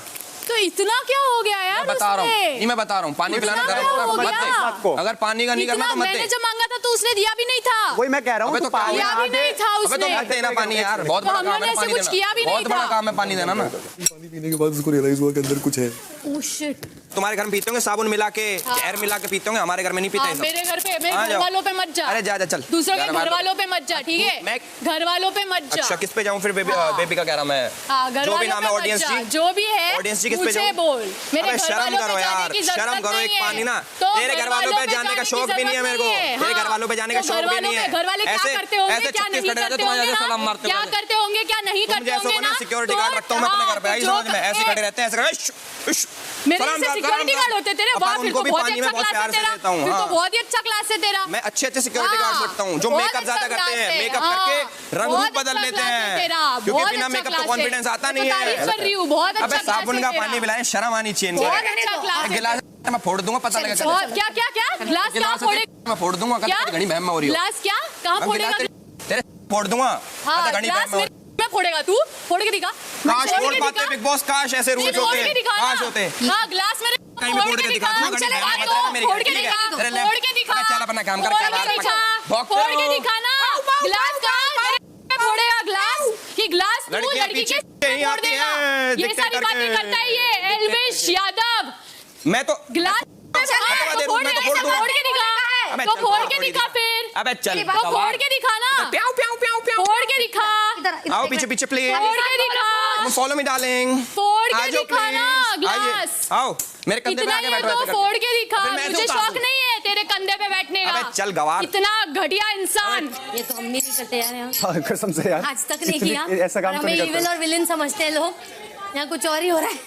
तो इतना क्या हो गया यार? मैं बता रहा हूँ, नहीं मैं बता रहा हूँ, पानी पिलाना धर्म का मत दे। अगर पानी का नहीं करना तो मत दे। मैंने जब मांगा था तो उसने दिया भी नहीं था। वही मैं कह रहा हूँ, तो दिया भी नहीं था अबे उसने। तो मत देना पानी यार, बहुत तो बड़ा हम काम लोगों है ने पानी ऐसे कुछ किया भी देना। नहीं बहुत बड़ा था। काम है पानी देना ना। पानी पीने के बाद उसको रियलाइज हुआ कि अंदर कुछ है। Oh shit. तुम्हारे घर में पीते होंगे साबुन मिला के, जहर मिला के पीते होंगे, हमारे घर में नहीं पीते। मेरे घर पे, मेरे हाँ, घर जाओ। वालों पे मत जा। अरे जा जा चल। दूसरों के घर वालों पे मत जा, ठीक है? घर वालों पे मत जा। अच्छा किस पे जाऊँ फिर? बेबी का कह रहा मैं। घर जो भी वालों नाम है पे ऑडियंस मत जा। जी, जो भी है ऑडियंस जी किस पे मुझे जाऊँ? बोल। मेरे अबे घर शर्म वालों करो पे यार, जाने की जरूरत शर्म करो। एक नहीं है। पानी ना तो तेरे घर वालों पे जाने का शौक भी नहीं है मेरे को। तेरे घर वालों पे जाने का शौक भी नहीं है। घर वाले क्या करते होंगे, क्या नहीं करते होंगे, क्या करते होंगे, क्या नहीं करते होंगे ना। सिक्योरिटी गार्ड रखता हूँ मैं अपने घर पे, आई समझ में? ऐसे खड़े रहते हैं, ऐसे मेरे से सिक्योरिटी गार्ड होते तेरे। वाह, फिर तो बहुत ही अच्छा क्लास है तेरा। फिर तो बहुत ही अच्छा क्लास है तेरा। मैं अच्छे अच्छे सिक्योरिटी गार्ड रखता हूँ जो मेकअप ज्यादा करते हैं, मेकअप करके रंग रूप बदल लेते हैं, क्योंकि बिना मेकअप तो कॉन्फिडेंस आता नहीं है। कर रही हूँ, बहुत अच्छा अबे साबुन का पानी पिलाएं, शर्म आनी चाहिए इनको। बहुत अच्छा क्लास है। गिलास मैं फोड़ दूंगा, पता लगेगा। क्या क्या क्या? ग्लास कहाँ फोड़े? मैं फोड़ दूंगा, कल घड़ी बहम में हो रही हो। ग्लास क्या? कहाँ फोड़ेगा? तेरे फोड़ दूंगा, हाँ, घड़ी बहम में। मैं फोड़ेगा, तू फोड़ के दिखा। काश फोड़ पाते बिग बॉस, काश ऐसे रूल्स होते हैं, काश होते। हाँ, ग्लास मेरे कहीं भी फोड़ के दिखा, तू घड़ी बहम में बता मेरी। फोड़ के दिखा, फोड़ के दिखा। चल अपना काम कर, फोड़ के दिखा ना। ग्लास कहाँ फोड़ेगा? ग्लास कि ग्लास तू लड़की के फोड़ देगा। ये सारी बातें करता है ये एल्विश यादव। मैं तो ग्लास फोड़ के दिखा, तो फोड़ के दिखा फिर। अबे चल तो फोड़ के दिखा ना। प्याऊ प्याऊ प्याऊ प्याऊ। फोड़ के दिखा। आओ पीछे पीछे प्लीज। फोड़ के दिखा। Follow me darling. फोड़ के दिखा ना ग्लास। आओ मेरे कंधे पे आके बैठो। तो फोड़ के दिखा। मुझे शौक नहीं है तेरे कंधे पे बैठने का। अबे चल गवार। इतना घटिया इंसान। ये तो हम भी नहीं करते यार यहाँ। कसम से यार आज तक नहीं किया। ऐसा काम तो हमें नहीं इविल करता। और विलेन समझते हैं लोग, यहाँ कुछ और ही हो रहा है।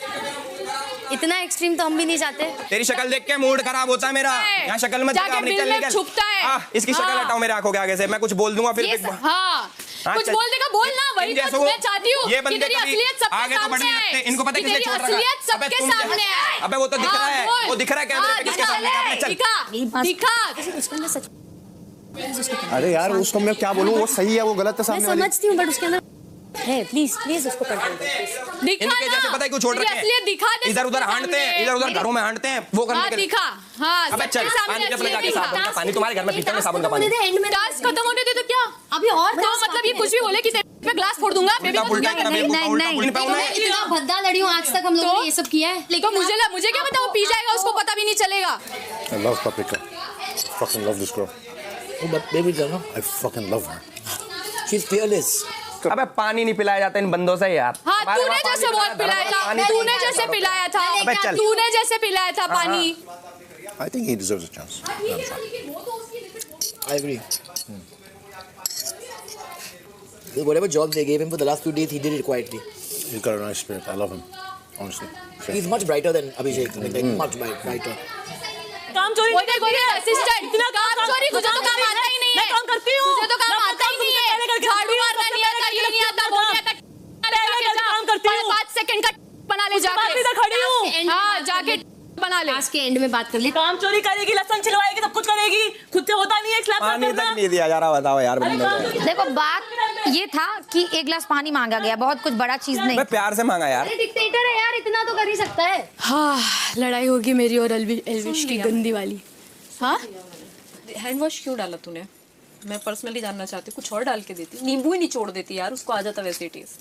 इतना एक्सट्रीम तो हम भी नहीं चाहते। तेरी शक्ल देख के मूड खराब होता है मेरा। यहाँ शक्ल मत दिखा अपनी, चल निकल। छुपता है। इसकी शक्ल हटाओ मेरे आंखों के आगे से। मैं कुछ बोल दूंगा फिर। हाँ कुछ बोल देगा, बोल ना। वही तो मैं चाहती हूँ कि तेरी असलियत सबके सामने आए। इनको पता है किसने छोड़ रखा है। असलियत सबके सामने आए। अबे वो तो दिख रहा है, वो दिख रहा है कैमरे पे किसके सामने। दिखा। अरे यार उसको मैं क्या बोलूँ, वो सही है वो गलत है मैं सामने वाली। समझती हूँ बट उसके अंदर है, प्लीज प्लीज उसको कंट्रोल करो। दिखा इनके जैसे पता है क्यों छोड़ रखे हैं? असलियत दिखा दे, इधर उधर हांटते हैं, इधर उधर घरों में हांटते हैं, वो करने हाँ के लिए। दिखा, हाँ अबे चल, पानी जब लगा के साबुन का पानी तुम्हारे घर में पीते हैं साबुन का पानी। टास्क खत्म होने दे तो क्या अभी और तो मतलब ये कुछ भी बोले कि तेरे पे ग्लास फोड़ दूंगा बेबी, उल्टा उल्टा इतना भद्दा लड़ी हूँ आज तक हम लोगों ने ये सब किया है, तो मुझे क्या पता वो पी जाएगा, उसको पता भी नहीं चलेगा। I love Paprika. Fucking love this girl. Baby जानो, I fucking love her. she's fearless. अबे पानी नहीं पिलाया जाता इन बंदों से यार। हाँ तूने जैसे बहुत पिलाया था, तूने जैसे पिलाया था, तूने जैसे पिलाया था पानी। I think he deserves a chance. I agree. Whatever job they gave him for the last 2 days, he did it quietly. He's got a nice spirit. I love him, honestly. He's much brighter than Abhishek. Like much brighter. काम चोरी assistant इतना काम चोरी, तुझे तो काम आता ही नहीं है। मैं काम करती हूँ, तुझे तो काम आता ही नहीं है, झाड़ू मारना नहीं आता, ये नहीं आता, वो नहीं आता, काम करती हूँ। 5 सेकंड का बना ले जाके, खड़ी हूँ। हाँ जाके बना ले। आज के एंड में बात कर ले। काम चोरी करेगी, लहसुन छिलवाएगी, सब कुछ करेगी, खुद से होता नहीं है, स्लैब पानी तक नहीं दिया जा रहा, बताओ यार बंदे को। देखो बात ये था कि 1 गिलास पानी मांगा गया, बहुत कुछ बड़ा चीज नहीं। मैं प्यार से मांगा यार। डिक्टेटर है यार, इतना तो कर ही सकता है। हाँ लड़ाई होगी मेरी और एल्विश की गंदी वाली। हाँ हैंड वॉश क्यों डाला तूने? मैं पर्सनली जानना चाहती हूँ, कुछ और डाल के देती, नींबू ही निचोड़ देती यार, उसको आ जाता वैसे ही टेस्ट।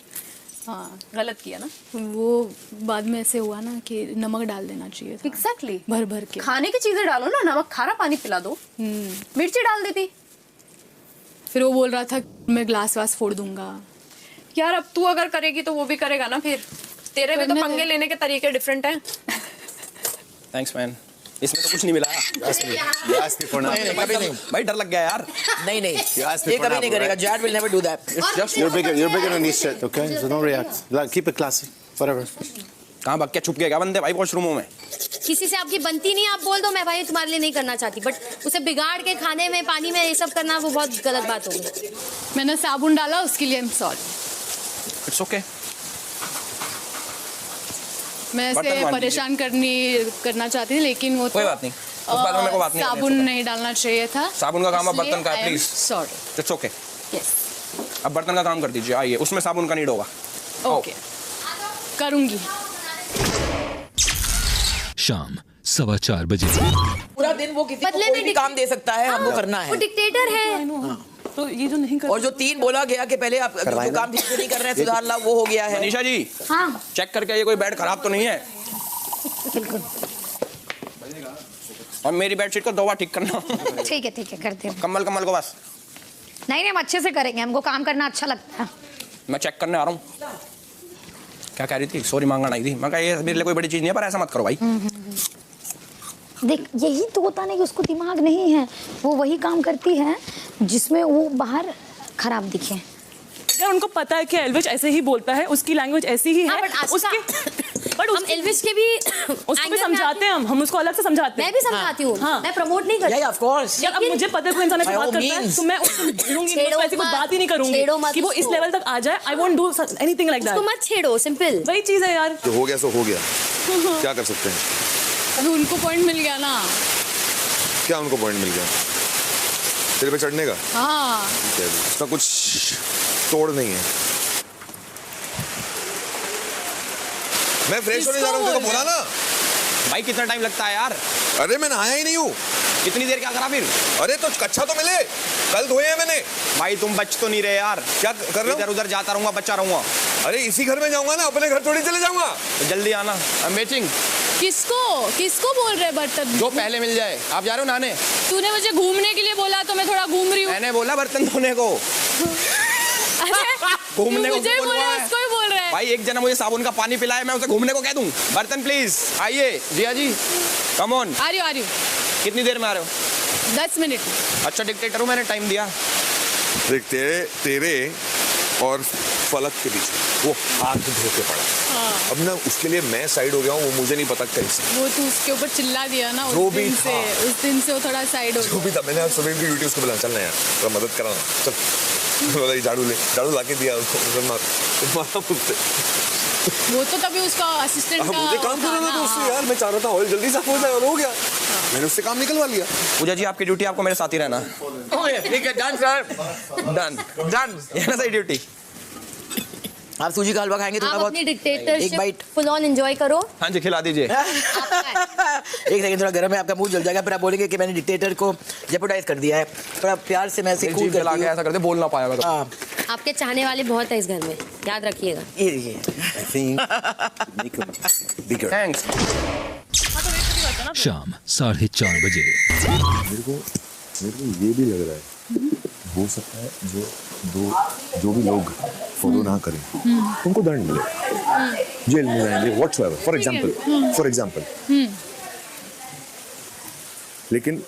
हाँ गलत किया ना वो, बाद में ऐसे हुआ ना कि नमक डाल देना चाहिए था। एग्जैक्टली भर भर के खाने की चीजें डालो ना, नमक खारा पानी पिला दो, मिर्ची डाल देती। फिर वो बोल रहा था मैं ग्लास वास फोड़ दूंगा। यार अब तू अगर करेगी तो वो भी करेगा ना, फिर तेरे में तो पंगे लेने के तरीके डिफरेंट हैं। थैंक्स मैन, इसमें तो कुछ नहीं मिला। भाई डर लग गया यार। नहीं ये कभी नहीं करेगा। Jad will never do that. It's just you're bigger than this shit, okay? So don't react. Like, keep it classy. Whatever. कहाँ भाग के छुप गए क्या बंदे भाई वॉशरूमों में? किसी से आपकी बनती नहीं, आप बोल दो मैं भाई तुम्हारे लिए नहीं करना चाहती, बट उसे बिगाड़ के खाने में पानी में ये सब करना वो बहुत गलत बात होगी। मैंने साबुन डाला, उसके लिए I'm sorry. It's okay. मैं ऐसे परेशान करना चाहती थी, लेकिन वो कोई बात नहीं, उस बात में मेरे को बात नहीं करनी है। साबुन नहीं डालना चाहिए था। साबुन का काम अब बर्तन का है, please. Sorry. It's okay. Yes. अब बर्तन का काम कर दीजिए, आइए, उसमें साबुन का नीड होगा। ओके करूंगी। शाम 4:15 बजे। पूरा दिन वो किसी को कोई भी काम दे सकता है, हमको करना है। वो डिक्टेटर है। तो ये जो नहीं कर, और जो 3 बोला गया कि पहले आप जो काम ठीक से नहीं कर रहे हैं सुधार ला, वो हो गया है। मनीषा जी हाँ चेक करके ये कोई बेड खराब तो नहीं है? बिल्कुल और मेरी बेडशीट को 2 बार ठीक करना। ठीक है करते हैं। कम्बल को बस। नहीं हम अच्छे से करेंगे, हमको काम करना अच्छा लगता है। मैं चेक करने आ रहा हूँ। क्या कह रही थी? सॉरी मांगना नहीं थी। मैं कहा ये मेरे लिए कोई बड़ी चीज नहीं है, पर ऐसा मत करो भाई। देख यही तो होता नहीं कि उसको दिमाग नहीं है, वो वही काम करती है जिसमें वो बाहर खराब दिखे। यार उनको पता है कि एल्विश ऐसे ही बोलता है, उसकी लैंग्वेज ऐसी ही है। बट हम एल्विश के भी उसको भी समझाते हैं, हम उसको अलग से समझाते हैं। मैं भी समझाती हूँ, मैं प्रमोट नहीं करती। Of course. यार अब मुझे पता है कोई इंसान ऐसे बात करता है, तो मैं उसको ढूंढूंगी नहीं, उसको ऐसी कोई बात ही नहीं करूंगी कि वो इस लेवल तक आ जाए। I won't do anything like that. उसको मत छेड़ो, सिंपल वही चीज है यार। जो हो गया सो हो गया, क्या कर सकते हैं? अभी उनको पॉइंट मिल गया ना। क्या उनको पॉइंट मिल गया? तेरे पे चढ़ने का? हाँ उसका कुछ तोड़ नहीं है। मैं फ्रेश होने जा रहा हूँ, तेरे को बोला ना। भाई कितना टाइम लगता है यार? अरे मैं नहाया ही नहीं हूँ। कितनी देर क्या करा फिर? अरे तो कच्चा तो मिले, कल धोए हैं मैंने। भाई तुम बच तो नहीं रहे यार। क्या कर रहे हो? इधर उधर जाता रहूंगा, बच्चा रहूंगा। अरे इसी घर में जाऊंगा ना, अपने घर थोड़ी चले जाऊंगा। तो जल्दी आना। I am waiting. किसको बोल रहे बर्तन? जो पहले मिल जाए। आप जा रहे हो नहाने? तूने मुझे घूमने के लिए बोला तो मैं थोड़ा घूम रही हूँ। मैंने बोला बर्तन धोने को। घूमने को मुझे बोला, उसको ही बोल रहा है। भाई एक जना मुझे साबुन का पानी पिलाए, मैं उसे घूमने को कह दूं? बर्तन प्लीज आइए। जिया जी कम ऑन। आ रही हूँ। कितनी देर में आ रहे हो? 10 मिनट। अच्छा डिक्टेटर हूँ, मैंने टाइम दिया। देख तेरे और फलक के बीच वो हाथ धो के पड़ा। हाँ। अब ना उसके लिए मैं साइड हो गया हूँ, वो मुझे नहीं पता कैसे। वो तू उसके ऊपर चिल्ला दिया ना, जो उस भी दिन से उस दिन से वो थोड़ा साइड हो गया। जो भी था, मैंने आज सुबह की ड्यूटी उसको बुलाया, चलना यार थोड़ा मदद कराना, चल। झाड़ू ला के दिया उसको। वो तो तभी उसका असिस्टेंट का मुझे काम करना था उससे यार, मैं चाह रहा था ऑयल जल्दी साफ हो जाए, और हो गया। मैंने उससे काम निकलवा लिया। पूजा जी आपकी ड्यूटी, आपको मेरे साथ ही रहना। ठीक है, डन सर। डन ये ना सही ड्यूटी। आप सूजी का हलवा खाएंगे थोड़ा आप बहुत? अपनी एक dictatorship bite full on enjoy करो। हाँ जी, खिला दीजिए। एक सेकंड, थोड़ा गर्म है, आपका मुंह जल जाएगा, फिर आप बोलेंगे कि मैंने डिक्टेटर को जेपोटाइज कर दिया है। थोड़ा प्यार से मैं ऐसे कूल करती हूँ। ऐसा करते बोल ना पाया मैं तो। हाँ, आपके चाहने वाले बहुत है इस घर में, याद रखिएगा। ये देखिए। थैंक्स। शाम 4:30 बजे। मेरे को ये भी लग रहा है, हो सकता है जो भी लोग फॉलो ना करें उनको दंड मिले, जेल में जाएंगे, व्हाटसएवर, फॉर एग्जांपल। लेकिन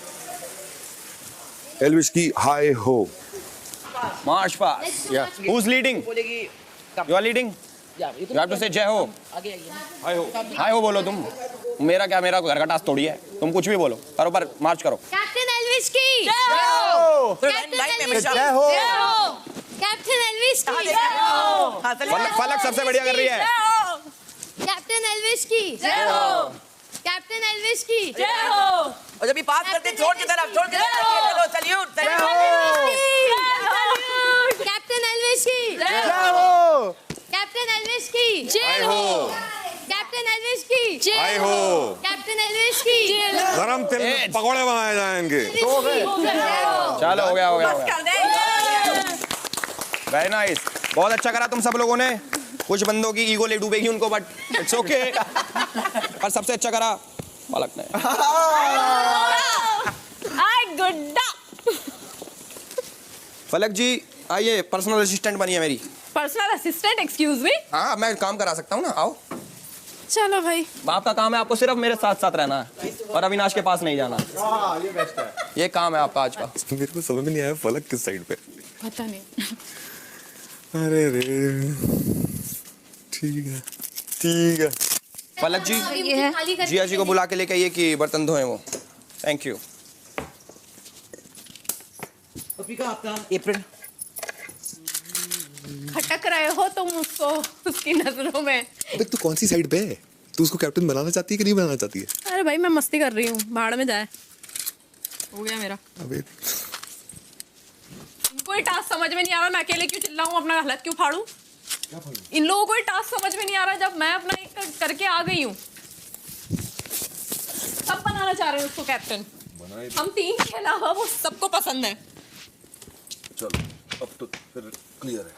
एल्विश की हाय हो march past. Who is leading? You are leading. You have to say जय हो। हाय हो, हाय हो बोलो तुम। मेरा क्या, मेरा घर का टास्क थोड़ी है, तुम कुछ भी बोलो, करो पर मार्च करो। कैप्टन एल्विश की जय हो। जय हो। कैप्टन एल्विश की फलक सबसे बढ़िया कर रही है। कैप्टन एल्विश की कैप्टन एल्विश की और जब भी पास करते थ्रोट की तरफ सैल्यूट। कैप्टन एल्विश की कैप्टन एल्विश की हाय हो, कैप्टन एल्विश की हाय हो, कैप्टन एल्विश की गरम तेल में पकौड़े बनाए जाएंगे। चलो हो गया। वेरी नाइस, बहुत अच्छा करा तुम सब लोगों ने। कुछ बंदों की ईगो ले डूबेगी उनको, बट इट्स ओके। पर सबसे अच्छा करा पलक ने। फलक जी आइए, पर्सनल असिस्टेंट बनिए मेरी। Personal assistant? Excuse me. हाँ, मैं काम करा सकता हूँ ना, आओ। चलो भाई, आपका काम है, आपको सिर्फ मेरे साथ साथ रहना है और अविनाश के पास नहीं जाना। ये बेस्ट है। ये काम है आपका आज का। मेरे को समझ में नहीं आया फलक किस साइड पे। पता नहीं। अरे रे, ठीक है। फलक जी, जिया जी को बुला के लेके आइए कि बर्तन धोए वो। Thank you. आपका एप्रन खटक रहे हो तुम उसको उसकी नजरों में। अबे तू कौन सी साइड पे है? तू उसको कैप्टन बनाना चाहती है कि नहीं बनाना चाहती है? अरे भाई मैं मस्ती कर रही हूँ, भाड़ में जाए। हो गया मेरा। अबे इनको ये टास्क समझ में नहीं आ रहा, मैं अकेले क्यों चिल्लाऊं, अपना हालत क्यों फाड़ूं? इन लोगों को ये टास्क समझ में नहीं आ रहा, जब मैं अपना एक करके आ गई हूँ। सब बनाना चाह रहे हैं उसको कैप्टन। हम 3 के अलावा वो सबको पसंद है। चलो अब तो फिर क्लियर है।